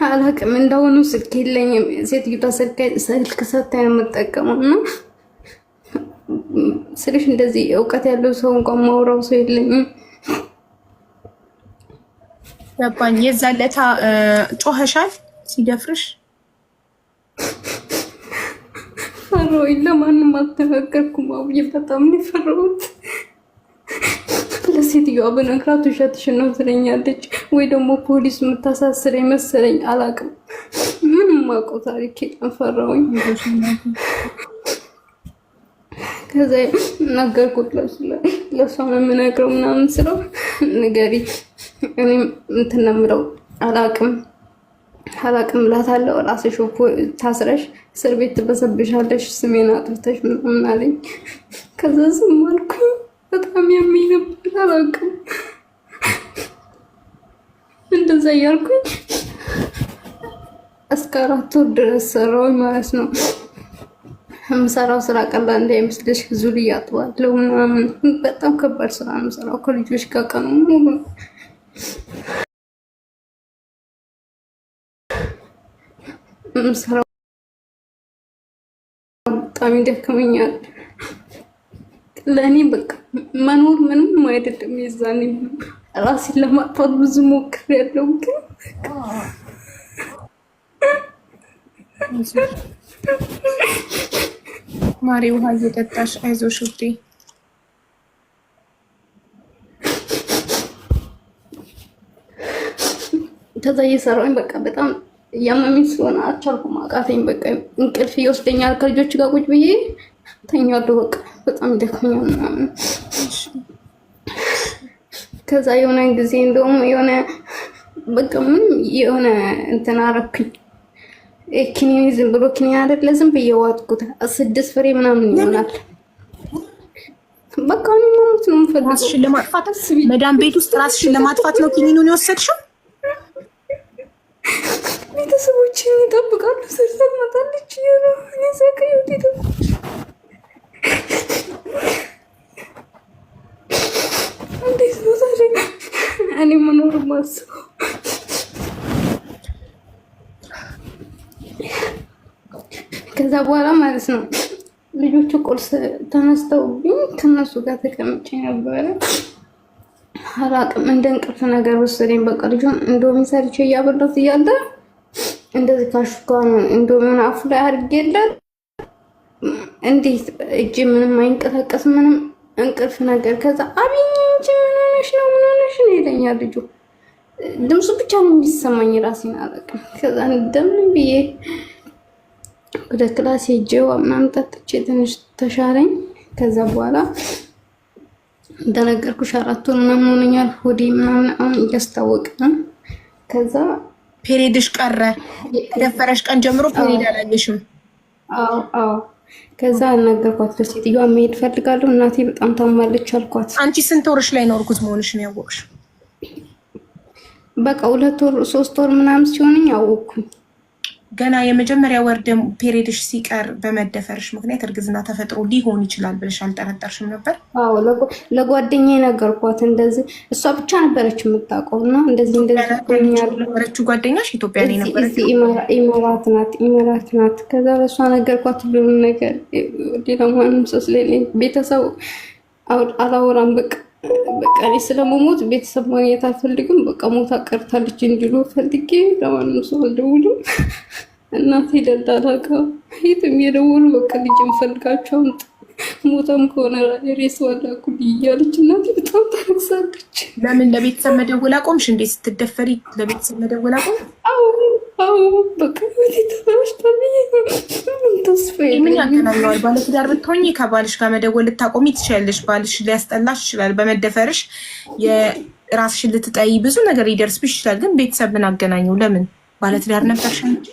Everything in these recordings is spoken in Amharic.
አላቅም እንደሆኑ ስልክ የለኝም። ሴትዮዋ ስልክ ሰታኝ ነው የምጠቀመው እና ስልሽ እንደዚህ እውቀት ያለው ሰው እንኳን ማውራው ሰው የለኝም። ገባኝ። የዛን ዕለት ጮኸሻል ሲደፍርሽ? ፈራሁኝ። ለማንም አልተናገርኩም። አውዬ በጣም ነው የፈራሁት። ለሴትዮዋ በነግራት ውሸትሽን ነው ትለኛለች ወይ ደግሞ ፖሊስ የምታሳስረኝ መሰለኝ። አላቅም ምንም ማውቀው ታሪክ የለም። ፈራሁኝ። ከዛ ነገርኩት ለሷ ነው የምነግረው ምናምን ስለው ንገሪ እኔም እንትን ነው የምለው አላቅም እላታለሁ። ራስሽ ታስረሽ እስር ቤት ትበሰብሻለሽ ስሜን አጥፍተሽ ምናምን አለኝ። ከዛ ዝም አልኩኝ። በጣም የሚል ነበር። አላቅም እንደዛ እያልኩኝ እስከ 4 ወር ድረስ ሰራሁኝ ማለት ነው። የምሰራው ስራ ቀላል እንዳይመስልሽ ብዙ ልጅ አጥባለሁ ምናምን። በጣም ከባድ ስራ ነው የምሰራው ከልጆች ጋር ቀኑ ሙሉ የምሰራው። በጣም ይደክመኛል። ለእኔ በቃ መኖር ምንም አይደለም። የዛኔ ራሴን ለማጥፋት ብዙ ሞክሬያለሁ ግን ማሪ ውሃ እየጠጣሽ አይዞሽ ውዴ። ከዛ እየሰራሁኝ በቃ በጣም እያመመኝ ስለሆነ አልቻልኩም። አቃተኝ። በቃ እንቅልፍ ይወስደኛል። ከልጆች ጋር ቁጭ ብዬ ተኛለሁ። በቃ በጣም ይደክመኛል ምናምን። ከዛ የሆነ ጊዜ እንደውም የሆነ በቃ ምንም የሆነ እንትን አረኩኝ። ኪኒኒ ዝም ብሎ ኪኒኒ አይደለ ዝም ብዬ ዋጥኩት። 6 ፍሬ ምናምን ይሆናል። በቃ እኔ መሞት ነው የምፈልገው። ራስሽን ለማጥፋት መዳም ቤት ውስጥ ራስሽን ለማጥፋት ነው ኪኒኑን የወሰድሽው? ቤተሰቦችን ይጠብቃሉ። ሰርሰት መጣለች ይሉ እኔ ዘከዩ ዲቱ እንዴት ነው ታዲያ እኔ መኖር ማስበው? ከዛ በኋላ ማለት ነው ልጆቹ ቁርስ ተነስተውብኝ ከነሱ ጋር ተቀምጬ ነበረ። አላቅም እንደ እንቅልፍ ነገር ወሰደኝ። በቃ ልጁን እንዶሚ ሰርቼ እያበላሁት እያለ እንደዚህ ካሹካ ነው እንዶሚውን አፉ ላይ አድርጌለት እንዴት እጅ ምንም አይንቀሳቀስ ምንም እንቅልፍ ነገር። ከዛ አብኝ እንጂ ምን ሆነሽ ነው ይለኛል ልጁ። ድምፁ ብቻ ነው የሚሰማኝ። ራሴን አላቅም። ከዛ እንደምን ብዬ ወደ ክላስ ሄጄ ምናምን ጠጥቼ ትንሽ ተሻለኝ። ከዛ በኋላ እንደነገርኩሽ 4 ወር ምናምን ሆነኛል። ሆዴ ምናምን አሁን እያስታወቀ ነው። ከዛ ፔሪድሽ ቀረ። ከደፈረሽ ቀን ጀምሮ ፔሪድ አላየሽም? አዎ። ከዛ ነገርኳት ለሴትዮዋ መሄድ ፈልጋለሁ እናቴ በጣም ታማለች አልኳት። አንቺ ስንት ወርሽ ላይ ነው እርጉዝ መሆንሽን ያወቅሽ? በቃ 2 ወር 3 ወር ምናምን ሲሆንኝ አወቅኩኝ። ገና የመጀመሪያ ወር ደም ፔሪድሽ ሲቀር በመደፈርሽ ምክንያት እርግዝና ተፈጥሮ ሊሆን ይችላል ብለሽ አልጠረጠርሽም ነበር? አዎ ለጓደኛዬ ነገርኳት። እንደዚህ እሷ ብቻ ነበረች የምታውቀው እና እንደዚህ ነበረችው ጓደኛሽ ኢትዮጵያ ላይ ነበረች? ኢማራት ናት። ከዛ ለእሷ ነገርኳት ሁሉንም ነገር። ሌላ ማንም ሰው ስለሌለኝ ቤተሰብ አላወራም። በቃ እኔ ስለመሞት ቤተሰብ ማግኘት አልፈልግም። በቃ ሞታ ቀርታለች እንዲሉ ፈልጌ ለማንም ሰው አልደውልም። እናቴ ደላላ ጋር የትም የደወሉ በቃ ልጅ እንፈልጋቸው ሞታም ከሆነ ሬስ ዋላኩ እያለች እናቴ በጣም ታለቅሳለች። ለምን ለቤተሰብ መደወል አቆምሽ እንዴ? ስትደፈሪ ለቤተሰብ መደወል አቆም? አዎ በቃ ምን ያገናኘዋል? ባለትዳር ብትሆኚ ከባልሽ ጋር መደወል ልታቆሚ ትችያለሽ። ባልሽ ሊያስጠላሽ ይችላል። በመደፈርሽ የራስሽን ልትጠይ ብዙ ነገር ሊደርስብሽ ይችላል። ግን ቤተሰብ ምን አገናኘው? ለምን ባለትዳር ነበርሽ እንጂ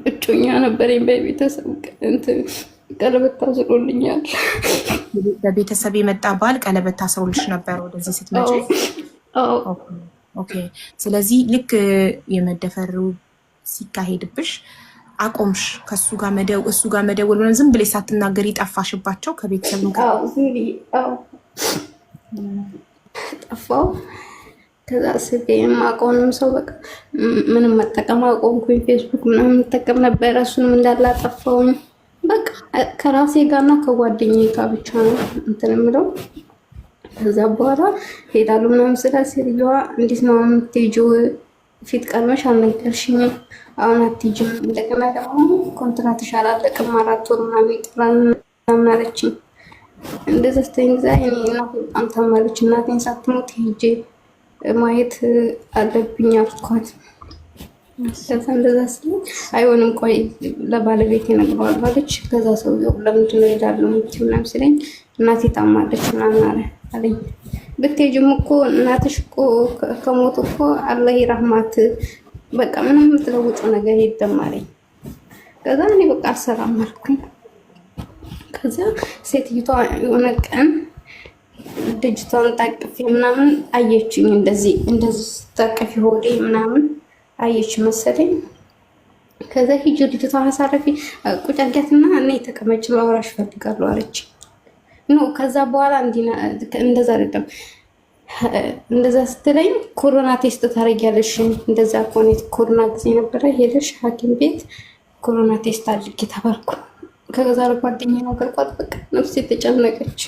እጮኛ ነበረኝ። በቤተሰብ ቀለበት ታስሮልኛል። በቤተሰብ የመጣ ባል ቀለበት ታስሮልሽ ነበር ወደዚህ ስትመጪ? ኦኬ። ስለዚህ ልክ የመደፈሩ ሲካሄድብሽ አቆምሽ። ከሱ ጋር መደወል ሆነ ዝም ብለሽ ሳትናገሪ ጠፋሽባቸው ከቤተሰብ ጋር? ጠፋው። ከዛ ስቤ የማውቀውንም ሰው በቃ ምንም መጠቀም አቆምኩኝ። ፌስቡክ ምናምን የምጠቀም ነበረ፣ እሱንም እንዳላጠፋውኝ በቃ ከራሴ ጋርና ከጓደኛዬ ጋር ብቻ ነው እንትን የምለው። ከዛ በኋላ ሄዳሉ ምናምን ስላ ሴትዮዋ እንዴት ነው የምትሄጂው? ፊት ቀድመሽ አልነገርሽኝም፣ አሁን አትሄጂም። እንደገና ደግሞ ኮንትራትሽ አላለቅም 4 ወር ምናምን ይጥላል ምናምን አለችኝ። እንደዛ ስተኝ ጊዜ እኔ እናቴ በጣም ታማለች፣ እናቴን ሳትሞት ሄጄ ማየት አለብኝ አልኳት። ከዛ እንደዛ ስለ አይሆንም ቆይ ለባለቤት ይነግረዋል አለች። ከዛ ሰውዬው ለምንድን ነው እሄዳለሁ ምናምን ሲለኝ እናቴ ታማለች ምናምን አለኝ። ብትሄጂም እኮ እናትሽ እኮ ከሞቱ እኮ አላህ ይራህማት፣ በቃ ምንም የምትለውጠው ነገር የለም አለኝ። ከዛ እኔ በቃ አልሰራም አልኩኝ። ከዛ ሴትዮዋ የሆነ ቀን ልጅቷን ታቅፌ ምናምን አየችኝ። እንደዚህ ታቅፊ ሆዴ ምናምን አየች መሰለኝ። ከዛ ሂጂ ልጅቷን አሳረፊ ቁጭ አድርጊያትና እኔ ተቀመጭ ላወራሽ እፈልጋለሁ አለች። ኖ ከዛ በኋላ እንደዛ አይደለም። እንደዛ ስትለኝ ኮሮና ቴስት ታደርጊያለሽ፣ እንደዛ ከሆነ ኮሮና ጊዜ ነበረ፣ ሄደሽ ሐኪም ቤት ኮሮና ቴስት አድርጊ ተባልኩ። ከዛ ጓደኛዬ ነገርኳት። በቃ ነፍሴ ተጨነቀች።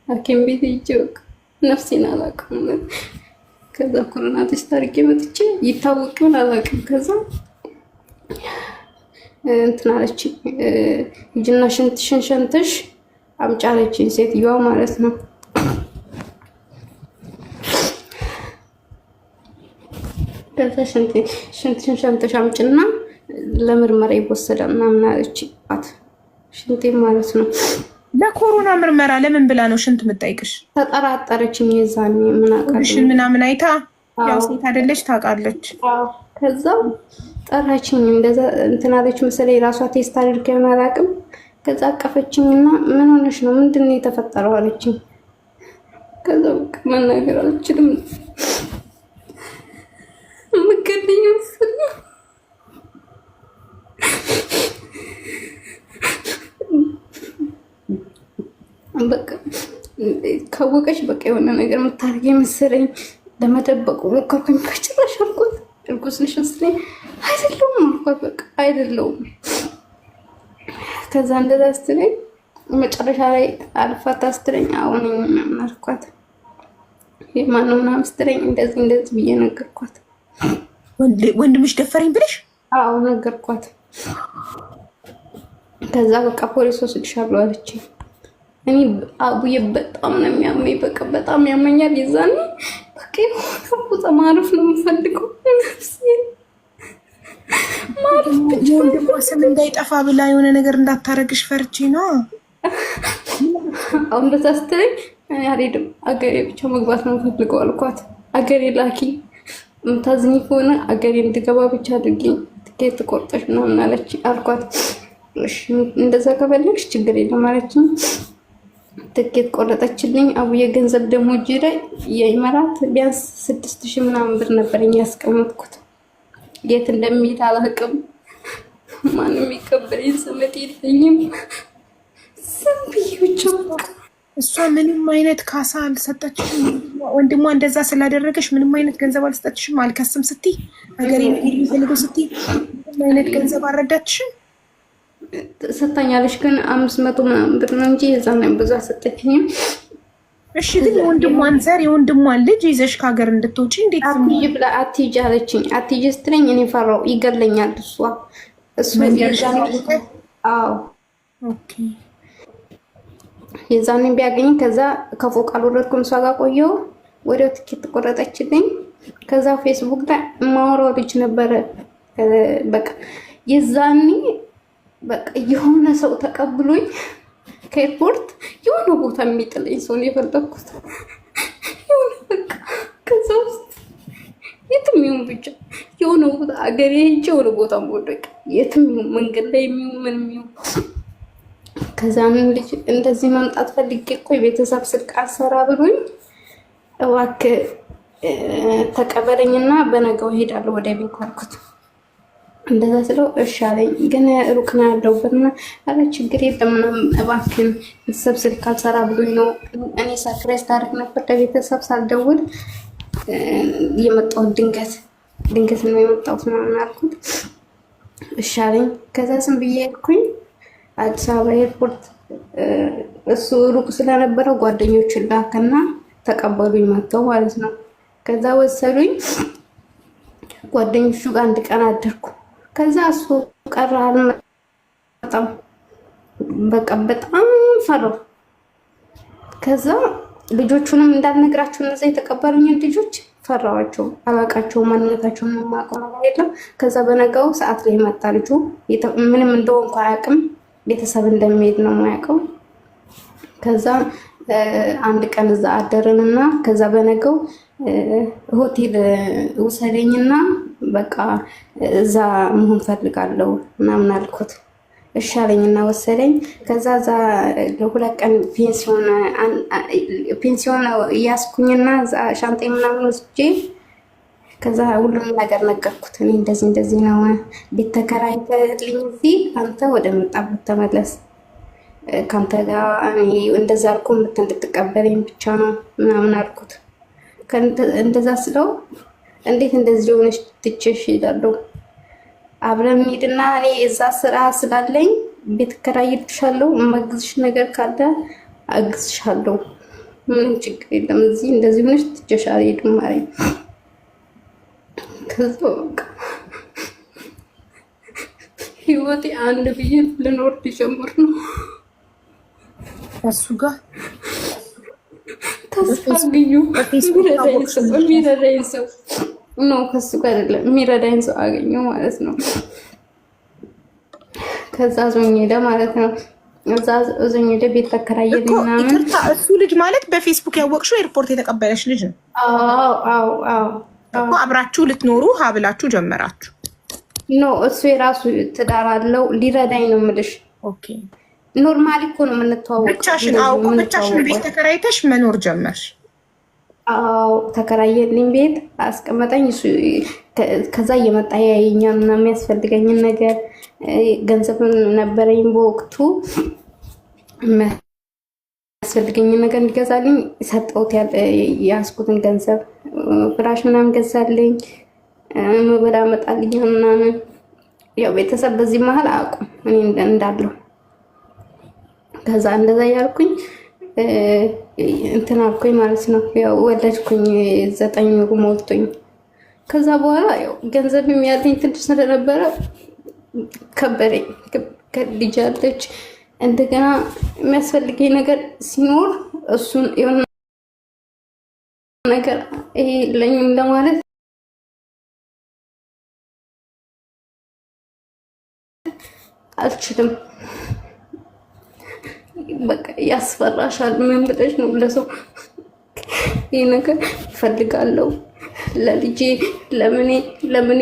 ሐኪም ቤት ሂጅ በቃ ነፍሴን አላውቅም። ከዛ ኮሮና ቴስት አድርጌ መጥቼ ይታወቅም አላውቅም። ከዛ እንትን አለችኝ፣ ሂጂና ሽንትሽን ሸንተሽ አምጪ አለችኝ ሴትዮዋ ማለት ነው። ከዛ ሽንትሽን ሸንተሽ አምጪና ለምርመራ ይወሰዳል ምናምን አለችኝ። ሽንቴ ማለት ነው። ለኮሮና ምርመራ ለምን ብላ ነው ሽንት የምጠይቅሽ? ተጠራጠረችኝ። የዛኔ ምን አውቃለሁ ምናምን አይታ ያው ሴት አይደለች ታውቃለች። ከዛ ጠራችኝ። እንደዛ እንትን አለች መሰለኝ ራሷ ቴስት አድርገን አላውቅም። ከዛ አቀፈችኝና ምን ሆነሽ ነው ምንድን ነው የተፈጠረው አለችኝ። ከዛ በቃ መናገር አልችልም። ምክንያቱም በቃ ካወቀች በቃ የሆነ ነገር የምታደርግ መሰለኝ። ለመደበቁ ሞከርኩኝ። ከጭራሽ አልኳት እርጉዝ ነሽ መሰለኝ። አይደለሁም አልኳት። በቃ አይደለሁም። ከዛ እንደዛ ስትለኝ መጨረሻ ላይ አልፋታ ስትለኝ አሁን ምናምን አልኳት። የማነው ምናምን ስትለኝ እንደዚህ ብዬ ነገርኳት። ወንድምሽ ደፈረኝ ብለሽ? አዎ ነገርኳት። ከዛ በቃ ፖሊስ ወስድሻለሁ አለችኝ። እኔ አቡዬ በጣም ነው የሚያመኝ፣ በቃ በጣም ያመኛል። የዛኔ በቃ የሆነ ቦታ ማረፍ ነው የምፈልገው። ማረፍ ብቻ ወንድሟ ስም እንዳይጠፋ ብላ የሆነ ነገር እንዳታረግሽ ፈርቼ ነው። አሁን በዛ ስትለኝ አልሄድም፣ አገሬ ብቻ መግባት ነው የምፈልገው አልኳት። አገሬ ላኪ፣ የምታዝኝ ከሆነ አገሬ እንድገባ ብቻ አድርጊኝ፣ ትኬት ቆርጠሽ ምናምን አለች አልኳት። እሺ እንደዛ ከፈለግሽ ችግር የለም አለችኝ። ትኬት ቆረጠችልኝ። አቡዬ ገንዘብ ደግሞ እጄ ላይ የኢማራት ቢያንስ 6000 ምናምን ብር ነበረኝ ያስቀመጥኩት። የት እንደሚሄድ አላውቅም። ማንም ይቀበለኝ ዘመድ የለኝም። ዝም ብዬ ብቻ እሷ ምንም አይነት ካሳ አልሰጠችሽም? ወንድሟ እንደዛ ስላደረገሽ ምንም አይነት ገንዘብ አልሰጠችሽም? አልከስም ስትይ ሀገር የሚፈልገው ስትይ ምንም አይነት ገንዘብ አልረዳችሽም? ሰጣኛለች ግን 500 ምናምን ብር ነው እንጂ የዛን ብዙ አልሰጠችኝም። እሺ ግን የወንድሟን ዘር የወንድሟን ልጅ ይዘሽ ከሀገር እንድትወጪ እንዴት አትይጂ ብላ አትይጂ አለችኝ። አትይጂ ስትለኝ እኔ ፈራው ይገለኛል እሱ አዎ ኦኬ የዛኔ ቢያገኝ ከዛ ከፎቅ አልወረድኩም። እሷ ጋር ቆየሁ። ወዲያው ትኬት ቆረጠችልኝ። ከዛ ፌስቡክ ላይ ማወራው ልጅ ነበረ። በቃ የዛኔ በቃ የሆነ ሰው ተቀብሎኝ ከኤርፖርት የሆነ ቦታ የሚጥለኝ ሰው ነው የፈለኩት። የሆነ በቃ ከዛ ውስጥ የትም ይሁን ብቻ የሆነ ቦታ አገሬ ሄጄ የሆነ ቦታ ወደቅ የትም ይሁን መንገድ ላይ የሚሆን ምንም ይሁን ከዛን ልጅ እንደዚህ መምጣት ፈልጌ እኮ የቤተሰብ ስልክ አልሰራ ብሎኝ እባክህ ተቀበለኝና በነገው ሄዳለሁ ወደ ቤት አልኩት። እንደዛ ስለው እሺ አለኝ። ግን ሩቅ ነው ያለሁበትና አረ ችግር የለም ምናምን እባክህን ቤተሰብ ስልክ አልሰራ ብሎኝ ነው እኔ ሳክሬስ ታሪክ ነበር ለቤተሰብ ሳልደውል የመጣሁት ድንገት ነው የመጣሁት ምናምን አልኩት። እሺ አለኝ። ከዛ ዝም ብዬ ሄድኩኝ አዲስ አበባ ኤርፖርት። እሱ ሩቅ ስለነበረ ጓደኞችን ላከና ተቀበሉኝ መጥተው ማለት ነው። ከዛ ወሰዱኝ ጓደኞቹ ጋር አንድ ቀን አደርኩ። ከዛ እሱ ቀረ አልመጣም። በቃ በጣም ፈራሁ። ከዛ ልጆቹንም እንዳልነግራቸው እነዛ የተቀበሉኝን ልጆች ፈራኋቸው። አላቃቸው ማንነታቸውን የማውቀው ነገር የለም። ከዛ በነጋው ሰዓት ላይ መጣ ልጁ። ምንም እንደሆንኩ አያውቅም። ቤተሰብ እንደሚሄድ ነው የማያውቀው። ከዛ አንድ ቀን እዛ አደረንና ከዛ በነገው ሆቴል ውሰደኝና በቃ እዛ መሆን ፈልጋለሁ ምናምን አልኩት። እሺ አለኝና ወሰደኝ። ከዛ እዛ ለሁለት ቀን ፔንሲዮን እያስኩኝና እዛ ሻንጣ ምናምን ወስጄ ከዛ ሁሉም ነገር ነገርኩት። እኔ እንደዚህ ነው ቤት ተከራይተልኝ እዚህ አንተ ወደ መጣበት ተመለስ ካንተ ጋር እኔ እንደዛ አልኩ እንድትቀበለኝ ብቻ ነው ምናምን አልኩት። እንደዛ ስለው እንዴት እንደዚህ ሆነሽ ትቼሽ እሄዳለሁ? አብረን እንሂድና እኔ እዛ ስራ ስላለኝ ቤት እከራይልሻለሁ፣ የማግዝሽ ነገር ካለ አግዝሻለሁ፣ ምንም ችግር የለም። እዚህ እንደዚህ ሆነሽ ትቼሽ አልሄድም አለኝ። ከዛ በቃ ህይወቴ አንድ ብዬ ልኖር ሊጀምር ነው እሱ ጋር ተስፋ አገኘሁ። የሚረዳኝ ሰው ነው ከሱ ጋር አይደለም የሚረዳኝ ሰው አገኘሁ ማለት ነው። ከዛ ዞኝ ሄደ ማለት ነው። እዛ ዞኝ ሄደ ቤት ተከራየልኝ ምናምን። እሱ ልጅ ማለት በፌስቡክ ያወቅሽው ኤርፖርት የተቀበለሽ ልጅ ነው? አዎ እኮ አብራችሁ ልትኖሩ ሀብላችሁ ጀመራችሁ? ኖ እሱ የራሱ ትዳር አለው ሊረዳኝ ነው የምልሽ። ኦኬ ኖርማሊ እኮ ነው የምንተዋወቀው። ብቻሽን ቤት ተከራይተሽ መኖር ጀመርሽ? አዎ ተከራየልኝ ቤት አስቀመጠኝ። እሱ ከዛ እየመጣ ያየኛል እና የሚያስፈልገኝን ነገር ገንዘብ ነበረኝ በወቅቱ የሚያስፈልገኝን ነገር እንዲገዛልኝ ሰጠሁት። ያስኩትን ገንዘብ ፍራሽ ምናምን ገዛልኝ፣ መበላ መጣልኝ ምናምን። ያው ቤተሰብ በዚህ መሀል አያውቁም እኔ እንዳለሁ። ከዛ እንደዛ ያልኩኝ እንትን አልኩኝ ማለት ነው። ያው ወለድኩኝ 9 ወር ሞልቶኝ። ከዛ በኋላ ያው ገንዘብ የሚያለኝ ትንሽ ስለነበረ ከበረኝ። ከልጅ አለች እንደገና የሚያስፈልገኝ ነገር ሲኖር እሱን የሆነ ነገር ይሄ ለኝም ለማለት አልችልም። በቃ ያስፈራሻል። ምን ብለሽ ነው ለሰው ይሄ ነገር እፈልጋለሁ ለልጄ ለምኔ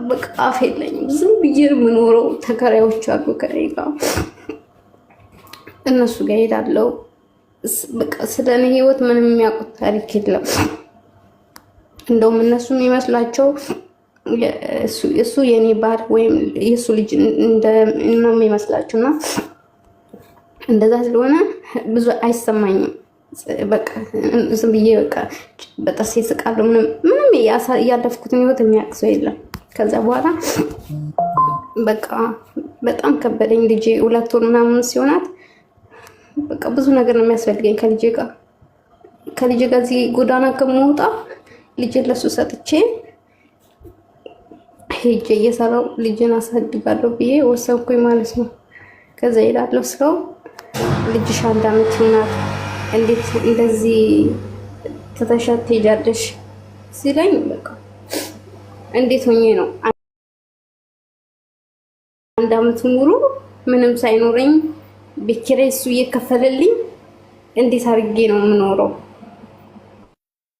በቃ አፍ የለኝም። ዝም ብዬ የምኖረው ተከራዮች አሉ ከኔ ጋር እነሱ ጋር ሄዳለሁ። በቃ ስለኔ ህይወት ምንም የሚያውቁት ታሪክ የለም። እንደውም እነሱ የሚመስላቸው እሱ የኔ ባል ወይም የሱ ልጅ ነው የሚመስላችሁና እንደዛ ስለሆነ ብዙ አይሰማኝም። በቃ ዝም ብዬ በቃ በጥርሴ ስቃለሁ። ምንም ያለፍኩትን ህይወት የሚያውቅ ሰው የለም። ከዛ በኋላ በቃ በጣም ከበደኝ። ልጄ 2 ወር ምናምን ሲሆናት በቃ ብዙ ነገር ነው የሚያስፈልገኝ ከልጄ ጋር እዚህ ጎዳና ከመውጣ ልጄ ለሱ ሰጥቼ ሄጄ እየሰራው ልጄን አሳድጋለሁ ብዬ ወሰንኩኝ ማለት ነው። ከዛ ሄዳለሁ ስለው ልጅሽ 1 ዓመት ናት፣ እንዴት እንደዚህ ተተሻት ትሄጃለሽ ሲለኝ በቃ እንዴት ሆኜ ነው 1 ዓመት ሙሉ ምንም ሳይኖረኝ ቤት ኪራይ እሱ እየከፈለልኝ እንዴት አድርጌ ነው የምኖረው?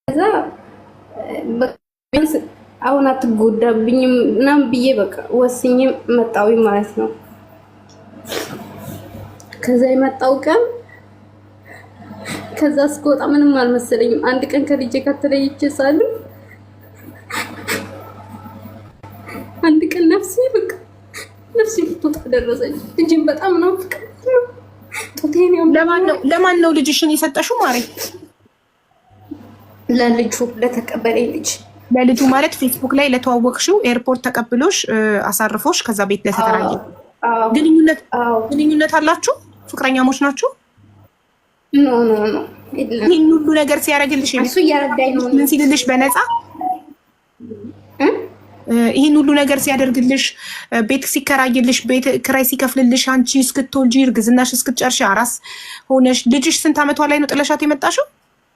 ከዛ ቢያንስ አሁን አትጎዳብኝም ምናምን ብዬ በቃ ወስኜ መጣሁ ማለት ነው። ከዛ የመጣው ቀን ከዛ እስከወጣ ምንም አልመሰለኝም። አንድ ቀን ከልጄ ጋር ተለይቼ ሳለሁ አንድ ቀን ነፍሴ ልትወጣ ደረሰች። ልጅን በጣም ናፍቃለሁ። ጡቴን ለማን ነው ልጅሽን የሰጠሽው ማሬ? ለልጁ ለተቀበለኝ ልጅ። ለልጁ ማለት ፌስቡክ ላይ ለተዋወቅሽው ኤርፖርት ተቀብሎሽ አሳርፎሽ ከዛ ቤት ለተከራየ ግንኙነት አላችሁ? ፍቅረኛሞች ናችሁ? ኖ ይህን ሁሉ ነገር ሲያደርግልሽ እሱ እያረዳኝ ነው። ምን ሲልልሽ በነፃ ይህን ሁሉ ነገር ሲያደርግልሽ፣ ቤት ሲከራይልሽ፣ ቤት ክራይ ሲከፍልልሽ፣ አንቺ እስክትወልጂ እርግዝናሽ እስክትጨርሽ አራስ ሆነሽ ልጅሽ ስንት ዓመቷ ላይ ነው ጥለሻት የመጣሽው?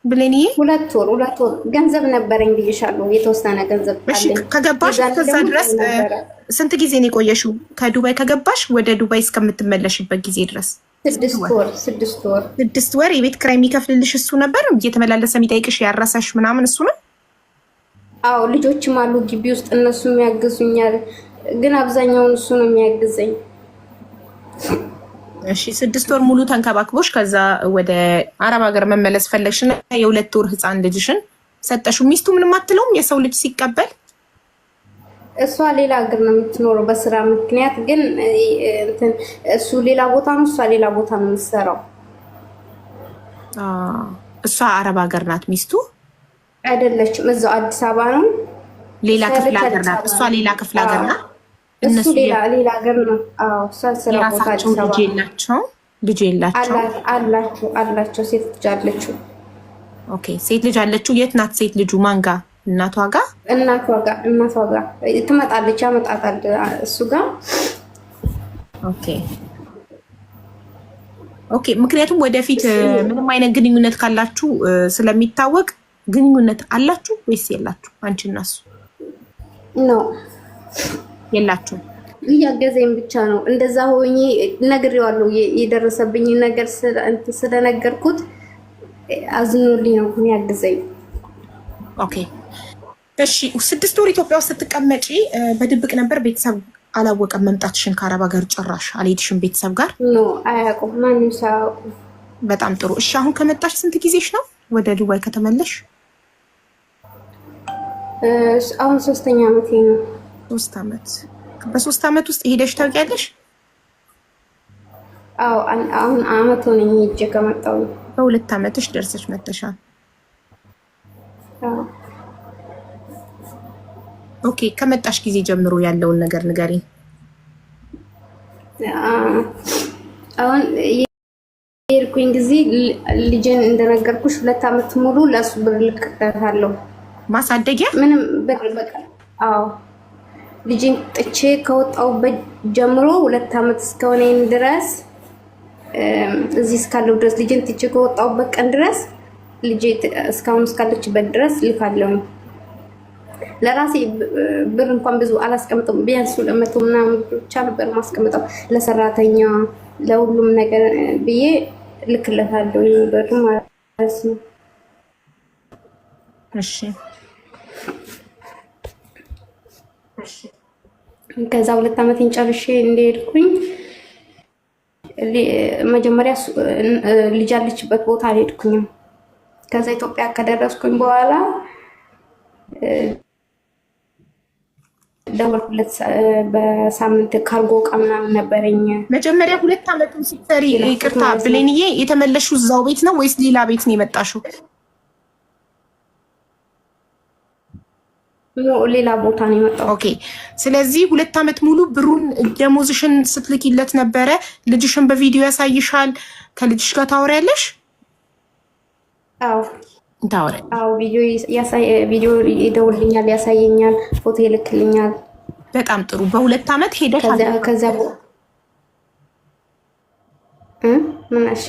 ብሌንዬ 2 ወር ገንዘብ ነበረኝ ብዬሻለሁ። የተወሰነ ገንዘብ አለኝ። ከገባሽ ከዛ ድረስ ስንት ጊዜ ነው የቆየሽው? ከዱባይ ከገባሽ ወደ ዱባይ እስከምትመለሽበት ጊዜ ድረስ 6 ወር። የቤት ክራይ የሚከፍልልሽ እሱ ነበር? እየተመላለሰ የሚጠይቅሽ ያረሰሽ ምናምን እሱ ነው? አዎ ልጆችም አሉ ግቢ ውስጥ እነሱም ያግዙኛል፣ ግን አብዛኛውን እሱ ነው የሚያግዘኝ። እሺ 6 ወር ሙሉ ተንከባክቦሽ ከዛ ወደ አረብ ሀገር መመለስ ፈለግሽና የ2 ወር ህፃን ልጅሽን ሰጠሽው። ሚስቱ ምንም አትለውም? የሰው ልጅ ሲቀበል እሷ ሌላ ሀገር ነው የምትኖረው በስራ ምክንያት፣ ግን እሱ ሌላ ቦታ ነው፣ እሷ ሌላ ቦታ ነው የምትሰራው። እሷ አረብ ሀገር ናት ሚስቱ አይደለችም፣ እዛው አዲስ አበባ ነው። ሌላ ክፍለ ሀገር ናት እሷ፣ ሌላ ክፍለ ሀገር ናት። እሱ ሌላ ሀገር ነው። አዎ እሷ ስራ ቦታ አዲስ አበባ። ልጅ የላቸው? አላቸው። ሴት ልጅ አለችው። ኦኬ ሴት ልጅ አለችው። የት ናት ሴት ልጁ? ማን ጋር? እናቷ ጋር? እናቷ ጋር ትመጣለች፣ ያመጣታል እሱ ጋር። ኦኬ ምክንያቱም ወደፊት ምንም አይነት ግንኙነት ካላችሁ ስለሚታወቅ ግንኙነት አላችሁ ወይስ የላችሁ? አንቺ እና እሱ ነው? የላችሁም። እያገዘኝ ብቻ ነው። እንደዛ ሆኜ ነግሬዋለሁ። የደረሰብኝ ነገር ስለነገርኩት አዝኖልኝ ነው ያገዘኝ። ኦኬ እሺ 6 ወር ኢትዮጵያ ውስጥ ስትቀመጪ በድብቅ ነበር? ቤተሰብ አላወቀም መምጣትሽን? ከአረብ ሀገር ጭራሽ አልሄድሽም ቤተሰብ ጋር? ኖ አያውቁም፣ ማንም ሳያውቁ። በጣም ጥሩ። እሺ አሁን ከመጣሽ ስንት ጊዜሽ ነው ወደ ዱባይ ከተመለሽ? አሁን 3ኛ ዓመቴ ነው። 3 ዓመት። በ3 ዓመት ውስጥ ሄደሽ ታውቂያለሽ? አዎ አሁን አመት ሆነኝ ሄጄ ከመጣሁ። በ2 ዓመትሽ ደርሰሽ መተሻል። ኦኬ ከመጣሽ ጊዜ ጀምሮ ያለውን ነገር ንገሪኝ። አሁን የሄድኩኝ ጊዜ ልጄን እንደነገርኩሽ 2 ዓመት ሙሉ ለሱ ብር ልክታለሁ። ማሳደጊያ ምንም ብር በቃ። አዎ ልጄን ጥቼ ከወጣሁበት ጀምሮ 2 ዓመት እስከሆነኝ ድረስ እዚህ እስካለሁ ድረስ ልጄን ጥቼ ከወጣሁበት ቀን ድረስ ልጄ እስካሁን እስካለችበት ድረስ ልካለሁ። ለራሴ ብር እንኳን ብዙ አላስቀምጥም። ቢያንስ 200 ምናምን ብቻ ነበር ማስቀምጠው ለሰራተኛ ለሁሉም ነገር ብዬ ልክለታለሁ ብር ማለት ነው። እሺ ከዛ 2 ዓመቴን ጨርሼ እንደሄድኩኝ መጀመሪያ ልጅ ያለችበት ቦታ አልሄድኩኝም። ከዛ ኢትዮጵያ ከደረስኩኝ በኋላ ደወልኩለት። በሳምንት ካርጎ ዕቃ ምናምን ነበረኝ። መጀመሪያ 2 ዓመቱን ሲሰሪ ይቅርታ ብሌንዬ፣ የተመለሽው እዛው ቤት ነው ወይስ ሌላ ቤት ነው የመጣሽው? ሌላ ቦታ ነው የመጣው። ኦኬ ስለዚህ 2 ዓመት ሙሉ ብሩን ደሞዝሽን ስትልኪለት ነበረ። ልጅሽን በቪዲዮ ያሳይሻል። ከልጅሽ ጋር ታወሪያለሽ? አዎ ታወሪያለሽ? አዎ ቪዲዮ ይደውልልኛል፣ ያሳየኛል፣ ፎቶ ይልክልኛል። በጣም ጥሩ። በ2 ዓመት ሄደሽ ከዛ ምን እሺ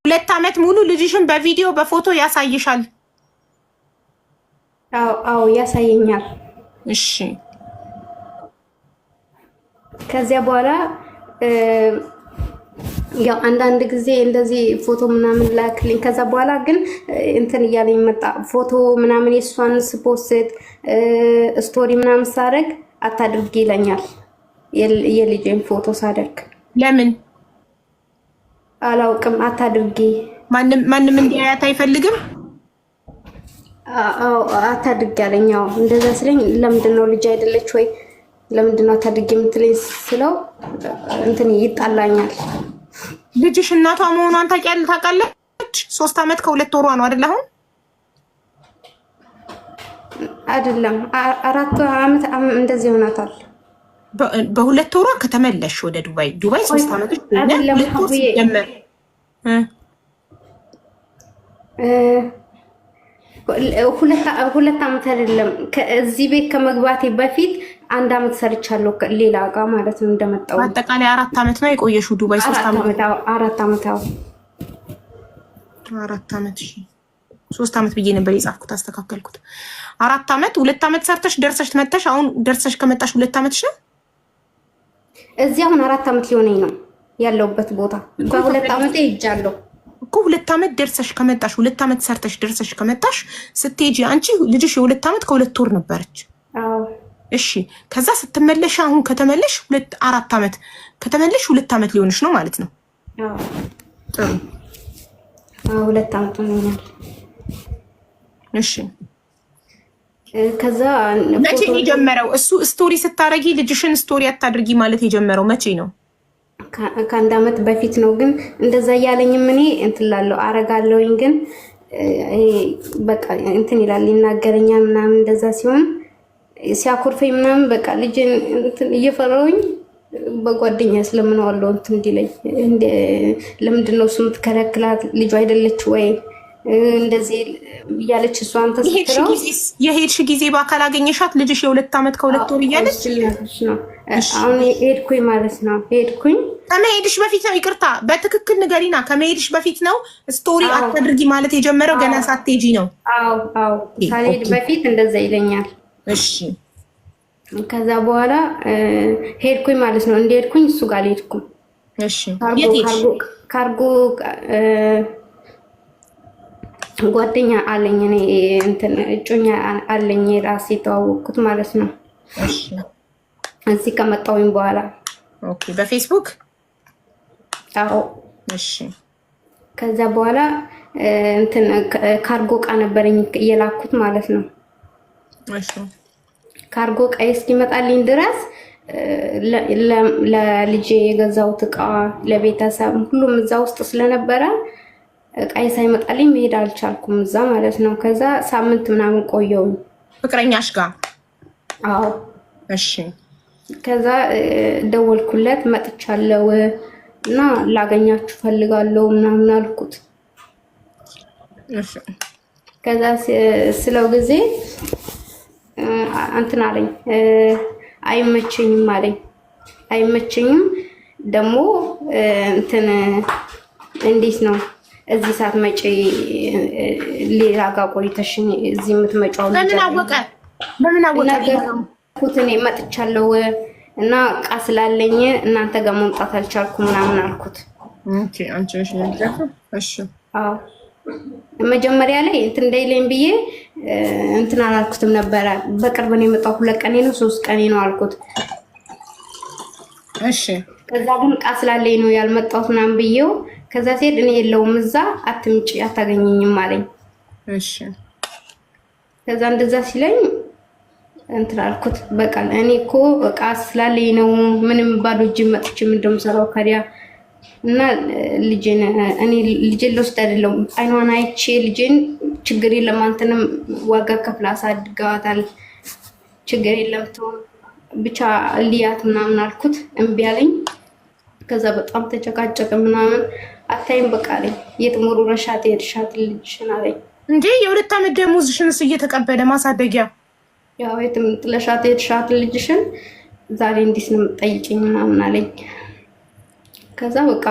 2 ዓመት ሙሉ ልጅሽን በቪዲዮ በፎቶ ያሳይሻል? አዎ ያሳየኛል። እሺ ከዚያ በኋላ ያው አንዳንድ ጊዜ እንደዚህ ፎቶ ምናምን ላክልኝ። ከዛ በኋላ ግን እንትን እያለኝ መጣ። ፎቶ ምናምን የሷን ስፖስት ስቶሪ ምናምን ሳደርግ አታድርጊ ይለኛል። የልጄን ፎቶ ሳደርግ ለምን አላውቅም። አታድርጊ ማንም እንዲያያት አይፈልግም። አዎ አታድርጊ አለኝ። እንደዛ ስለኝ ለምንድን ነው ልጅ አይደለች ወይ ለምንድን ነው አታድርጊ የምትለኝ ስለው እንትን ይጣላኛል። ልጅሽ እናቷ መሆኗን ታውቃለች? 3 ዓመት ከ2 ወሯ ነው አይደል? አሁን አይደለም 4 ዓመት እንደዚህ ሆናታል። በ2 ወሯ ከተመለሽ ወደ ዱባይ 3 ዓመት አይደለም ሲጀመር 2 ዓመት አይደለም። ከዚህ ቤት ከመግባቴ በፊት 1 ዓመት ሰርቻለሁ ሌላ ጋር ማለት ነው። እንደመጣው አጠቃላይ 4 ዓመት ነው የቆየሽው ዱባይ? 3 ዓመት 4 ዓመት 4 ዓመት 3 ዓመት ብዬ ነበር የጻፍኩት፣ አስተካከልኩት። 4 ዓመት 2 ዓመት ሰርተሽ ደርሰሽ መጣሽ። አሁን ደርሰሽ ከመጣሽ 2 ዓመትሽ ነው። እዚህ አሁን 4 ዓመት ሊሆነኝ ነው ያለውበት ቦታ። በ2 ዓመት ሄጃለሁ እኮ 2 ዓመት ደርሰሽ ከመጣሽ 2 ዓመት ሰርተሽ ደርሰሽ ከመጣሽ ስትሄጂ አንቺ ልጅሽ የ2 ዓመት ከ2 ወር ነበረች። አዎ እሺ። ከዛ ስትመለሽ አሁን ከተመለሽ 4 ዓመት ከተመለሽ 2 ዓመት ሊሆንሽ ነው ማለት ነው። አዎ ጥሩ። 2 ዓመት ነው። እሺ። ከዛ መቼ ነው የጀመረው? እሱ ስቶሪ ስታረጊ ልጅሽን ስቶሪ አታድርጊ ማለት የጀመረው መቼ ነው? ከ1 ዓመት በፊት ነው። ግን እንደዛ እያለኝም እኔ እንትን ላለው አረጋለሁኝ። ግን በቃ እንትን ይላል ይናገረኛል ምናምን። እንደዛ ሲሆን ሲያኮርፈኝ ምናምን በቃ ልጅን እንትን እየፈራሁኝ በጓደኛ ስለምንዋለው እንትን እንዲለኝ ለምንድን ነው እሱ የምትከለክላት? ልጁ አይደለች ወይ እንደዚህ እያለች እሷን ተስክረው የሄድሽ ጊዜ በአካል አገኘሻት? ልጅሽ የ2 ዓመት ከ2 ወር እያለች ነው። አሁን ሄድኩኝ ማለት ነው። ሄድኩኝ ከመሄድሽ በፊት ነው። ይቅርታ በትክክል ንገሪና። ከመሄድሽ በፊት ነው ስቶሪ አታድርጊ ማለት የጀመረው? ገና ሳትሄጂ ነው? አዎ ሳልሄድ በፊት እንደዛ ይለኛል። እሺ። ከዛ በኋላ ሄድኩኝ ማለት ነው። እንደሄድኩኝ እሱ ጋር አልሄድኩም። እሺ። ካርጎ ጓደኛ አለኝ እኔ እንትን እጮኛ አለኝ ራሴ የተዋወቅኩት ማለት ነው። እሺ። እዚህ ከመጣሁኝ በኋላ ኦኬ። በፌስቡክ? አዎ። እሺ። ከዛ በኋላ እንትን ካርጎ ዕቃ ነበረኝ የላኩት ማለት ነው። እሺ። ካርጎ ዕቃ እስኪመጣልኝ ድረስ ለልጄ የገዛሁት ዕቃ ለቤተሰብ ሁሉም እዛ ውስጥ ስለነበረ ዕቃዬ ሳይመጣልኝ መሄድ አልቻልኩም እዛ ማለት ነው። ከዛ ሳምንት ምናምን ቆየሁኝ ፍቅረኛሽ ጋር? አዎ። እሺ። ከዛ ደወልኩለት መጥቻለሁ እና ላገኛችሁ ፈልጋለሁ ምናምን አልኩት። እሺ። ከዛ ስለው ጊዜ እንትን አለኝ አይመቸኝም አለኝ። አይመቸኝም ደግሞ እንትን እንዴት ነው እዚህ ሰዓት መጪ ሌላ ጋር ቆይተሽ እዚህ የምትመጫው? በምን አወቀ? እኔ መጥቻለሁ እና ዕቃ ስላለኝ እናንተ ጋር መምጣት አልቻልኩም ምናምን አልኩት። ኦኬ። አንቺ ነሽ ያልከው? እሺ። አዎ። መጀመሪያ ላይ እንትን እንዳይለኝ ብዬ እንትን አላልኩትም ነበረ። በቅርብ ነው የመጣው 2 ቀኔ ነው 3 ቀኔ ነው አልኩት። እሺ። ከዛ ግን ዕቃ ስላለኝ ነው ያልመጣሁት ምናምን ብዬው ከዛ ሲሄድ እኔ የለውም እዛ አትምጪ አታገኘኝም አለኝ። እሺ። ከዛ እንደዛ ሲለኝ እንትን አልኩት። በቃ እኔ እኮ ዕቃ ስላለኝ ነው ምንም ባዶ እጅ መጥቼ እንደምሰራው ከዲያ እና ልጄን እኔ ልጄን ልወስድ አይደለም አይኗን አይቼ ልጄን ችግር የለም አንተንም ዋጋ ከፍላ አሳድጋታል ችግር የለም ተው ብቻ ልያት ምናምን አልኩት። እምቢ አለኝ። ከዛ በጣም ተጨቃጨቀ ምናምን። አታይም በቃ አለኝ። የትሞሩ ረሻት የርሻት ልጅሽን አለኝ። እንዴ የ2 ዓመት ደሞዝሽንስ እየተቀበለ ማሳደጊያ? ያው የትም ጥለሻት የርሻት ልጅሽን ዛሬ እንዲስ ነው የምትጠይቂኝ ምናምን አለኝ። ከዛ በቃ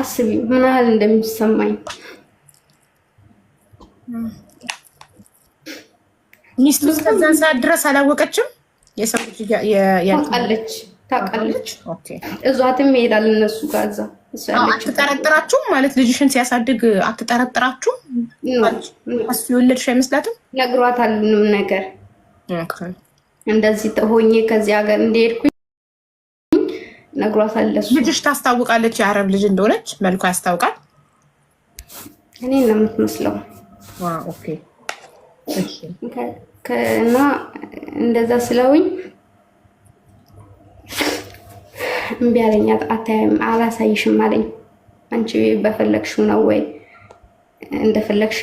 አስቢ ምን ያህል እንደሚሰማኝ። ሚስቱ እስከዛን ሰዓት ድረስ አላወቀችም? የሰው ታውቃለች። ኦኬ። እዟትም ይሄዳል እነሱ ጋር እዛ እሱ ያለች። አትጠረጥራችሁም ማለት ልጅሽን ሲያሳድግ አትጠረጥራችሁም? እሱ የወለድሽ አይመስላትም? ነግሯታል ምንም ነገር። ኦኬ። እንደዚህ ሆኜ ከዚህ ሀገር እንደሄድኩኝ ነግሯታል ለሱ። ልጅሽ ታስታውቃለች የአረብ ልጅ እንደሆነች? መልኩ ያስታውቃል? እኔ ነው የምትመስለው። ኦኬ። እሺ። እና እንደዛ ስለውኝ እምቢ አለኝ። አታይም አላሳይሽም አለኝ። አንቺ በፈለግሽው ነው ወይ እንደፈለግሽ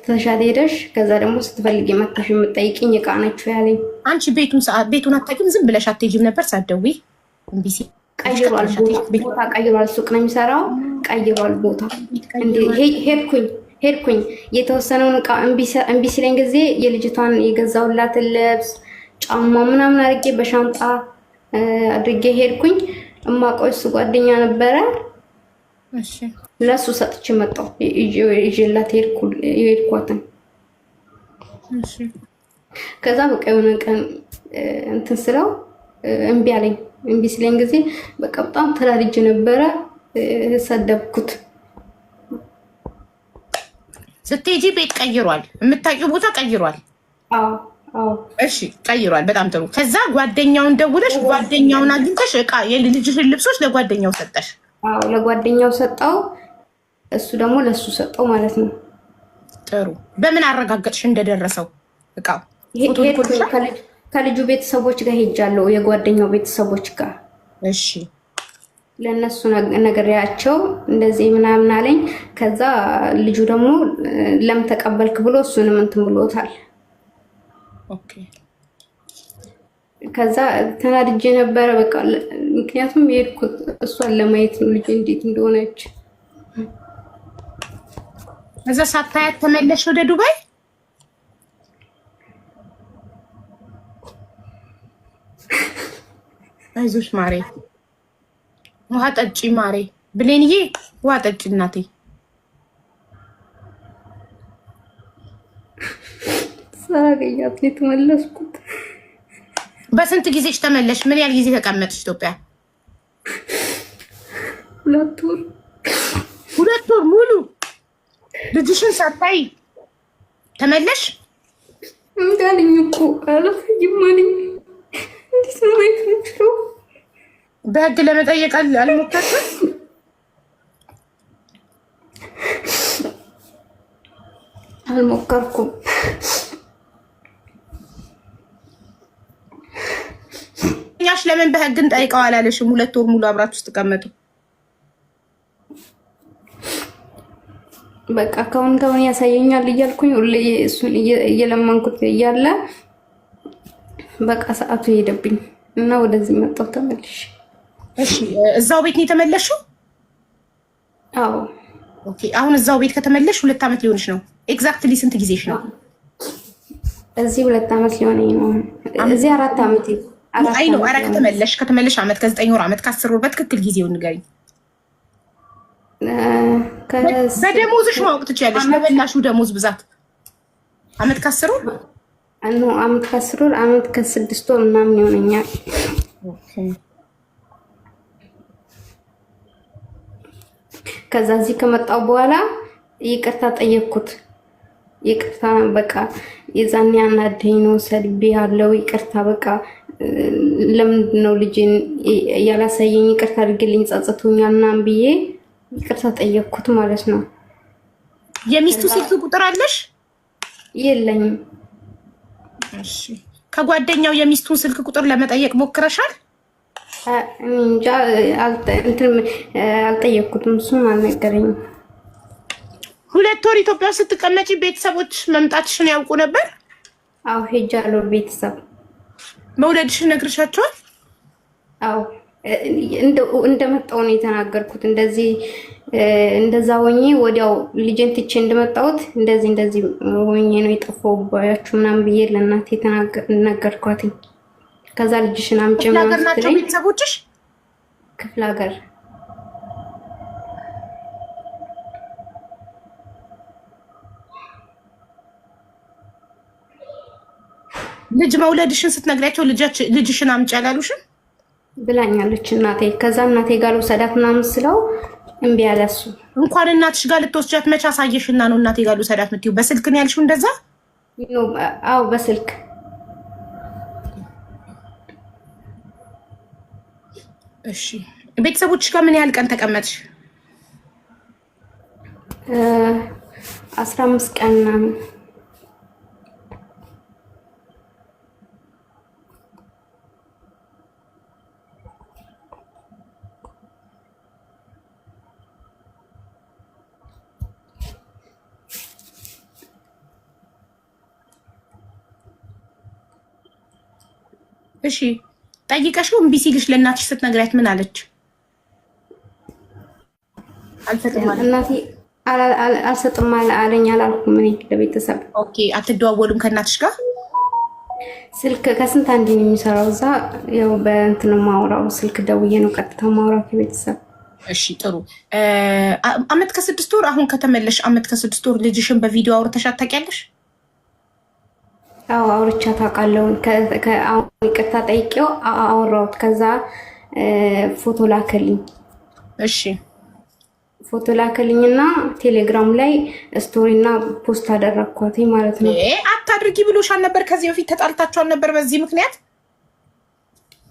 ተሻለ ሄደሽ ከዛ ደግሞ ስትፈልጊ መጣሽ የምትጠይቂኝ እቃ ነችው ያለኝ። አንቺ ቤቱን አታውቂም? ዝም ብለሽ አትሄጂም ነበር ሳትደውይ? እምቢ ሲል ቀይሯል፣ ቦታ ቀይሯል። ሱቅ ነው የሚሰራው። ቀይሯል ቦታ። እንዴ ሄድኩኝ የተወሰነውን እቃ እምቢ ሲለኝ ጊዜ የልጅቷን የገዛውላትን ልብስ ጫማ ምናምን አድርጌ በሻንጣ አድርጌ ሄድኩኝ። እማቆይ እሱ ጓደኛ ነበረ። እሺ ለሱ ሰጥቼ መጣሁ። ይዤላት ሄድኳትን። እሺ ከዛ በቃ የሆነ ቀን እንትን ስለው እምቢ አለኝ። እምቢ ሲለኝ ጊዜ በቃ በጣም ተናድጄ ነበረ። ሰደብኩት። ስትሄጂ ቤት ቀይሯል፣ የምታውቂው ቦታ ቀይሯል። አዎ እሺ ቀይሯል። በጣም ጥሩ። ከዛ ጓደኛውን ደውለሽ ጓደኛውን አግኝተሽ እቃ የልጅሽን ልብሶች ለጓደኛው ሰጠሽ? አዎ ለጓደኛው ሰጠው፣ እሱ ደግሞ ለሱ ሰጠው ማለት ነው። ጥሩ። በምን አረጋገጥሽ እንደደረሰው እቃው? ከልጁ ቤተሰቦች ጋር ሄጃለሁ፣ የጓደኛው ቤተሰቦች ጋር። እሺ ለነሱ ነገርያቸው እንደዚህ ምናምን አለኝ። ከዛ ልጁ ደግሞ ለምን ተቀበልክ ብሎ እሱንም እንትን ብሎታል። ኦኬ ከዛ ተናድጄ ነበረ በቃ ምክንያቱም የሄድኩት እሷን ለማየት ነው፣ ልጅ እንዴት እንደሆነች። እዛ ሳታያት ተመለሽ ወደ ዱባይ? አይዞሽ ማሬ፣ ውሃ ጠጪ ማሬ። ብሌንዬ ውሃ ጠጪ እናቴ። ሳገኛት ነው የተመለስኩት። በስንት ጊዜሽ ተመለሽ? ምን ያህል ጊዜ ተቀመጥሽ ኢትዮጵያ? 2 ወር። 2 ወር ሙሉ ልጅሽን ሳታይ ተመለሽ? እንዳለኝ እኮ አላሳይም አለኝ። እንዴት ነው የምችለው? በህግ ለመጠየቅ አልሞከርሽም? አልሞከርኩም። ያሽ ለምን በህግ እንጠይቀው አላለሽም? 2 ወር ሙሉ አብራችሁ ተቀመጡ። በቃ ከውን ያሳየኛል እያልኩኝ ሁሌ እሱን እየለመንኩት እያለ በቃ ሰዓቱ ሄደብኝ እና ወደዚህ መጣሁ ተመልሼ። እሺ እዛው ቤት ነው የተመለሽው? አዎ። ኦኬ አሁን እዛው ቤት ከተመለሽ 2 ዓመት ሊሆንሽ ነው። ኤግዛክትሊ ስንት ጊዜሽ ነው? እዚህ 2 ዓመት ሊሆነኝ ነው። እዚህ 4 ዓመት አይ ነው። ኧረ ከተመለሽ ዓመት ከ9 ወር ዓመት ከ10 ወር በትክክል ጊዜውን ንገሪኝ። በደሞዝሽ ማወቅ ትችያለሽ። በበላሽው ደሞዝ ብዛት ዓመት ከ10 ወር ነው። ዓመት ከ10 ወር ዓመት ከ6 ወር ምናምን ይሆነኛል። ከዛ እዚህ ከመጣው በኋላ ይቅርታ ጠየቅኩት። ይቅርታ በቃ የዛኔ አናደኝ ነው ሰድቤ ያለው ይቅርታ በቃ ለምንድን ነው ልጅን ያላሳየኝ? ይቅርታ አድርግልኝ ጸጽቶኛል ምናምን ብዬ ይቅርታ ጠየቅኩት ማለት ነው። የሚስቱ ስልክ ቁጥር አለሽ? የለኝም። እሺ ከጓደኛው የሚስቱን ስልክ ቁጥር ለመጠየቅ ሞክረሻል? እንጃ አልጠየቅኩትም። እሱም አልነገረኝም። 2 ወር ኢትዮጵያ ስትቀመጪ ቤተሰቦች መምጣትሽን ያውቁ ነበር? አዎ ሄጃለሁ። ቤተሰብ መውለድሽን ነግርሻቸዋል? አዎ እንደመጣሁ ነው የተናገርኩት። እንደዛ ሆኜ ወዲያው ልጄን ትቼ እንደመጣሁት እንደዚህ ሆኜ ነው የጠፋሁባችሁ ምናምን ብዬ ለእናቴ ነገርኳት። ከዛ ልጅሽን አምጪ ምናምን ስትለኝ ቤተሰቦችሽ ክፍለ ሀገር ልጅ መውለድሽን ስትነግሪያቸው ልጅሽን አምጪ አላሉሽም? ብላኛለች እናቴ። ከዛ እናቴ ጋር ልውሰዳት ምናምን ስለው እምቢ አለ እሱ። እንኳን እናትሽ ጋር ልትወስጃት መቼ አሳየሽና ነው እናቴ ጋር ልውሰዳት የምትይው? በስልክ ነው ያልሽው እንደዛ? አዎ በስልክ። እሺ ቤተሰቦችሽ ጋር ምን ያህል ቀን ተቀመጥሽ? 15 ቀን ምናምን። እሺ ጠይቀሽው እምቢ ሲልሽ ለእናትሽ ስትነግሪያት ምን አለች? አልሰጥም አለ እናቴ አልሰጥም አለኝ አላልኩም እኔ ለቤተሰብ። ኦኬ አትደዋወሉም ከእናትሽ ጋር? ስልክ ከስንት አንድ ነው የሚሰራው እዛ። ያው በእንትን ማውራው ስልክ ደውዬ ነው ቀጥታ ማውራው ከቤተሰብ። እሺ ጥሩ። አመት ከ6 ወር አሁን ከተመለሽ አመት ከ6 ወር ልጅሽን በቪዲዮ አውርተሻት ታውቂያለሽ? አዎ አውርቻት አውቃለሁ። አሁን ይቅርታ ጠይቄው አወራሁት። ከዛ ፎቶ ላከልኝ። እሺ ፎቶ ላከልኝና ቴሌግራም ላይ ስቶሪና ፖስት አደረኳት ማለት ነው። አታድርጊ ብሎሻል ነበር ከዚህ በፊት ተጣልታችኋል ነበር በዚህ ምክንያት?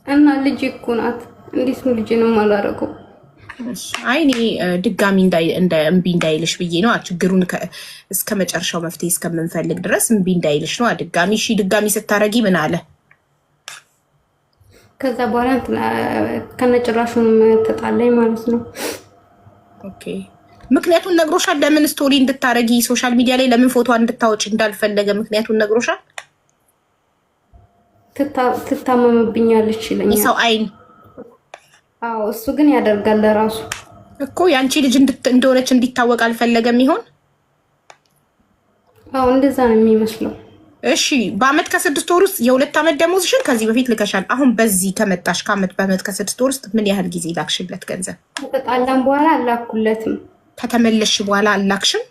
እና ልጅ እኮ ናት። እንዴት ነው ልጅንም አላደረገው? አይ እኔ ድጋሚ እምቢ እንዳይልሽ ብዬ ነው። ችግሩን እስከ መጨረሻው መፍትሄ እስከምንፈልግ ድረስ እምቢ እንዳይልሽ ነው ድጋሚ። እሺ ድጋሚ ስታረጊ ምን አለ? ከዛ በኋላ ከነጭራሹንም ተጣላኝ ማለት ነው። ኦኬ ምክንያቱን ነግሮሻል? ለምን ስቶሪ እንድታረጊ ሶሻል ሚዲያ ላይ ለምን ፎቶ እንድታወጪ እንዳልፈለገ ምክንያቱን ነግሮሻል? ትታመምብኛለች ይለኛል ሰው አይን። አዎ እሱ ግን ያደርጋል ለራሱ እኮ ያንቺ ልጅ እንደሆነች እንዲታወቅ አልፈለገም ይሆን? አዎ እንደዛ ነው የሚመስለው። እሺ በአመት ከ6 ወር ውስጥ የ2 አመት ደሞዝሽን ከዚህ በፊት ልከሻል። አሁን በዚህ ከመጣሽ በአመት ከ6 ወር ውስጥ ምን ያህል ጊዜ ላክሽለት ገንዘብ? ከተጣላም በኋላ አላኩለትም። ከተመለሽ በኋላ አላክሽም?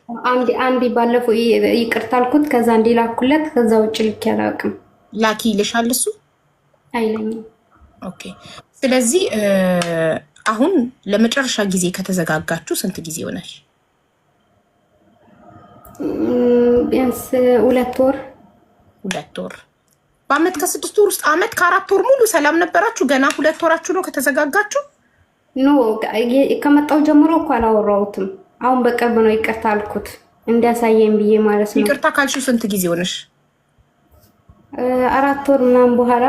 አንዴ ባለፈው ይቅርታ አልኩት። ከዛ አንዴ ላኩለት። ከዛ ውጭ ልክ ያላቅም። ላኪ ይልሻል እሱ? አይለኝም። ኦኬ ስለዚህ አሁን ለመጨረሻ ጊዜ ከተዘጋጋችሁ ስንት ጊዜ ሆነሽ? ቢያንስ 2 ወር። 2 ወር። በአመት ከ6 ወር ውስጥ አመት ከ4 ወር ሙሉ ሰላም ነበራችሁ? ገና 2 ወራችሁ ነው ከተዘጋጋችሁ? ኖ ከመጣው ጀምሮ እኮ አላወራሁትም። አሁን በቅርብ ነው ይቅርታ አልኩት እንዲያሳየኝ ብዬ ማለት ነው። ይቅርታ ካልሽው ስንት ጊዜ ሆነሽ? 4 ወር ምናምን በኋላ።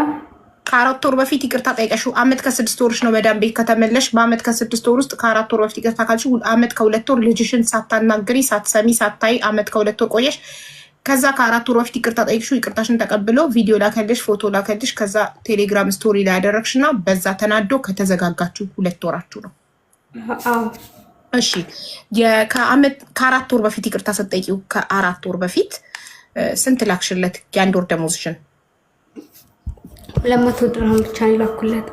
ከ4 ወር በፊት ይቅርታ ጠይቀሽው አመት ከ6 ወርሽ ነው መዳም ቤት ከተመለሽ። በአመት ከ6 ወር ውስጥ ከ4 ወር በፊት ይቅርታ ካልሽው አመት ከ2 ወር ልጅሽን ሳታናግሪ ሳትሰሚ ሳታይ አመት ከ2 ወር ቆየሽ። ከዛ ከ4 ወር በፊት ይቅርታ ጠይቅሽው ይቅርታሽን ተቀብሎ ቪዲዮ ላከልሽ፣ ፎቶ ላከልሽ። ከዛ ቴሌግራም ስቶሪ ላይ ያደረግሽና በዛ ተናዶ ከተዘጋጋችሁ 2 ወራችሁ ነው። እሺ ከ4 ወር በፊት ይቅርታ ስትጠይቂው ከ4 ወር በፊት ስንት ላክሽለት? የ1 ወር ደሞዝሽን 200 ድርሃም ብቻ ይላኩለት።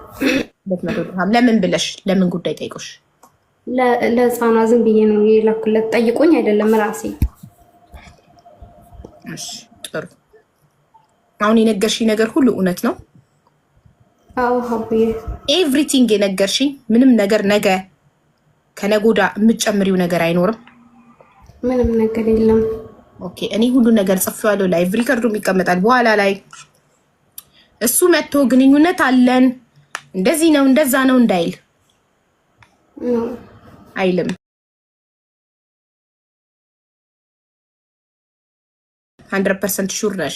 200 ድርሃም ለምን ብለሽ? ለምን ጉዳይ ጠይቆሽ? ለህፃኗ ዝም ብዬ ነው የላኩለት። ጠይቆኝ አይደለም ራሴ። እሺ ጥሩ። አሁን የነገርሽኝ ነገር ሁሉ እውነት ነው? አዎ ሀቡዬ፣ ኤቭሪቲንግ የነገርሽኝ ምንም ነገር ነገ ከነጎዳ የምትጨምሪው ነገር አይኖርም? ምንም ነገር የለም። ኦኬ እኔ ሁሉ ነገር ጽፌዋለሁ። ላይቭ ሪከርዱም ይቀመጣል በኋላ ላይ እሱ መጥቶ ግንኙነት አለን እንደዚህ ነው እንደዛ ነው እንዳይል አይልም። 100% ሹር ነሽ?